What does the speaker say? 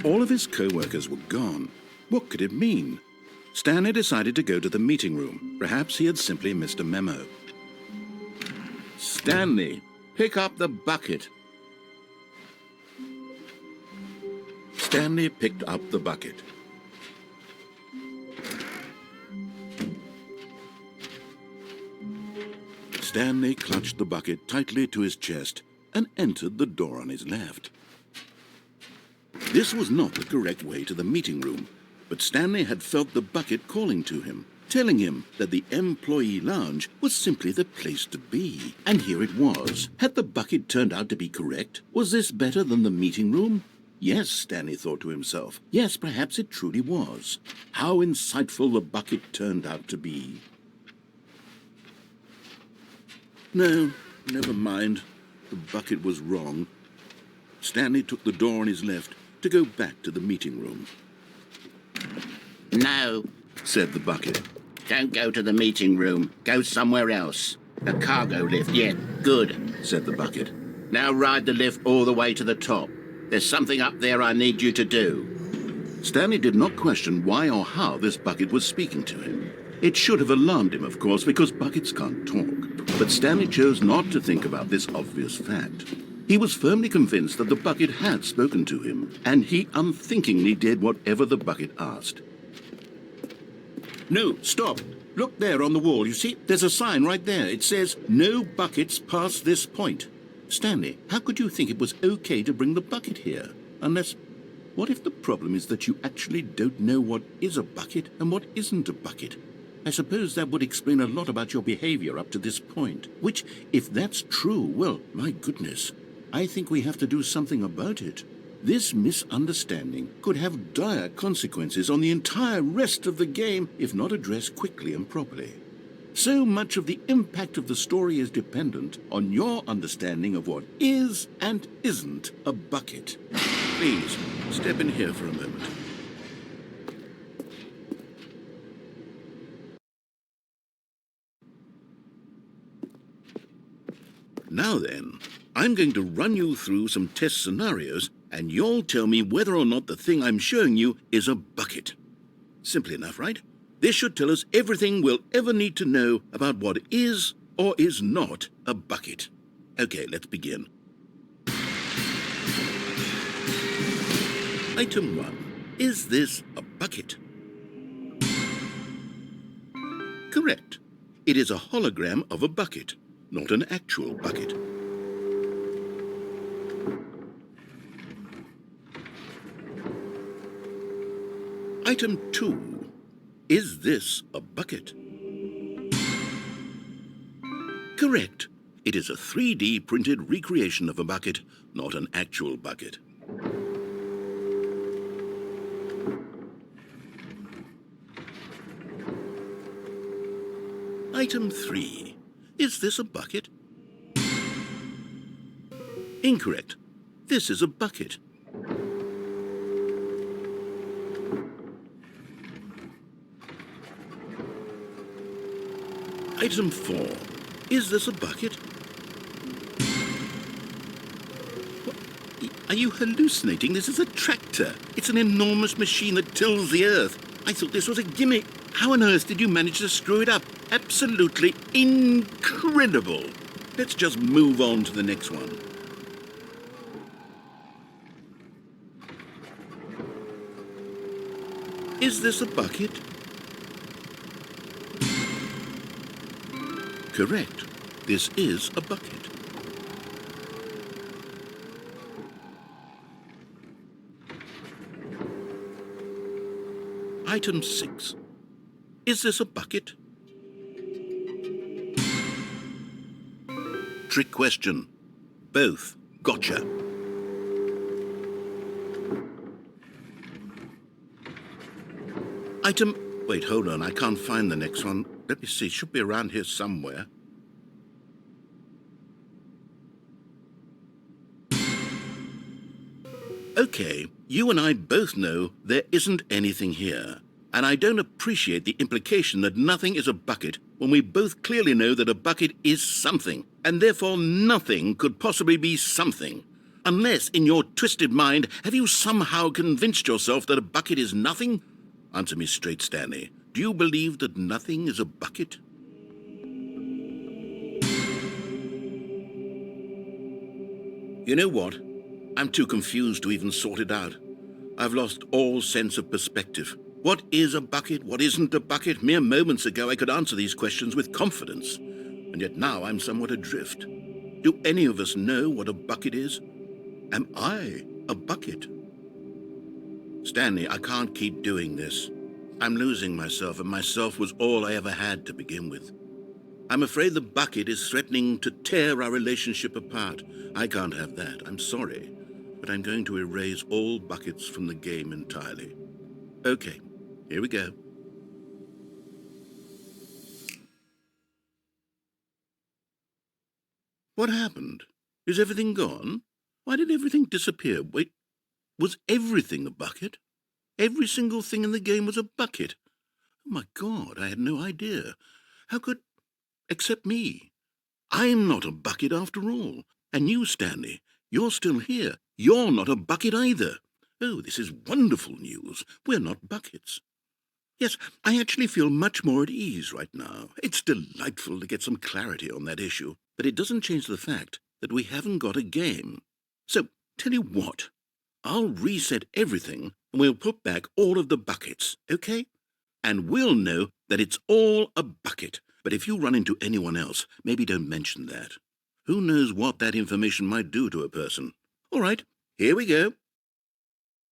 All of his co-workers were gone. What could it mean? Stanley decided to go to the meeting room. Perhaps he had simply missed a memo. Stanley, pick up the bucket. Stanley picked up the bucket. Stanley clutched the bucket tightly to his chest and entered the door on his left. This was not the correct way to the meeting room, but Stanley had felt the bucket calling to him, telling him that the employee lounge was simply the place to be. And here it was. Had the bucket turned out to be correct? Was this better than the meeting room? Yes, Stanley thought to himself. Yes, perhaps it truly was. How insightful the bucket turned out to be. No, never mind. The bucket was wrong. Stanley took the door on his left to go back to the meeting room. No, Said the bucket. don't go to the meeting room. Go somewhere else. The cargo lift, yeah, good, Said the bucket. Now ride the lift all the way to the top. There's something up there I need you to do. Stanley did not question why or how this bucket was speaking to him. It should have alarmed him, of course, because buckets can't talk. But Stanley chose not to think about this obvious fact. He was firmly convinced that the bucket had spoken to him, and he unthinkingly did whatever the bucket asked. No, stop. Look there on the wall, you see? There's a sign right there. It says, "No buckets past this point." Stanley, how could you think it was okay to bring the bucket here? Unless, what if the problem is that you actually don't know what is a bucket and what isn't a bucket? I suppose that would explain a lot about your behavior up to this point. Which, if that's true, well, my goodness, I think we have to do something about it. This misunderstanding could have dire consequences on the entire rest of the game if not addressed quickly and properly. So much of the impact of the story is dependent on your understanding of what is and isn't a bucket. Please, step in here for a moment. Now then, I'm going to run you through some test scenarios, and you'll tell me whether or not the thing I'm showing you is a bucket. Simple enough, right? This should tell us everything we'll ever need to know about what is or is not a bucket. Okay, let's begin. Item 1. Is this a bucket? Correct. It is a hologram of a bucket, not an actual bucket. Item 2. Is this a bucket? Correct. It is a 3D printed recreation of a bucket, not an actual bucket. Item 3. Is this a bucket? Incorrect. This is a bucket. Item 4. Is this a bucket? What? Are you hallucinating? This is a tractor. It's an enormous machine that tills the earth. I thought this was a gimmick. How on earth did you manage to screw it up? Absolutely incredible. Let's just move on to the next one. Is this a bucket? Correct. This is a bucket. Item 6. Is this a bucket? Trick question. Both. Gotcha. Item... Wait, hold on. I can't find the next one. Let me see. It should be around here somewhere. Okay, you and I both know there isn't anything here. And I don't appreciate the implication that nothing is a bucket when we both clearly know that a bucket is something, and therefore nothing could possibly be something. Unless, in your twisted mind, have you somehow convinced yourself that a bucket is nothing? Answer me straight, Stanley. Do you believe that nothing is a bucket? You know what? I'm too confused to even sort it out. I've lost all sense of perspective. What is a bucket? What isn't a bucket? Mere moments ago I could answer these questions with confidence, and yet now I'm somewhat adrift. Do any of us know what a bucket is? Am I a bucket? Stanley, I can't keep doing this. I'm losing myself, and myself was all I ever had to begin with. I'm afraid the bucket is threatening to tear our relationship apart. I can't have that. I'm sorry, but I'm going to erase all buckets from the game entirely. Okay, here we go. What happened? Is everything gone? Why did everything disappear? Wait, was everything a bucket? Every single thing in the game was a bucket. Oh my God, I had no idea. How could... except me. I'm not a bucket after all. And you, Stanley, you're still here. You're not a bucket either. Oh, this is wonderful news. We're not buckets. Yes, I actually feel much more at ease right now. It's delightful to get some clarity on that issue. But it doesn't change the fact that we haven't got a game. So, tell you what, I'll reset everything and we'll put back all of the buckets, okay? And we'll know that it's all a bucket. But if you run into anyone else, maybe don't mention that. Who knows what that information might do to a person? All right, here we go.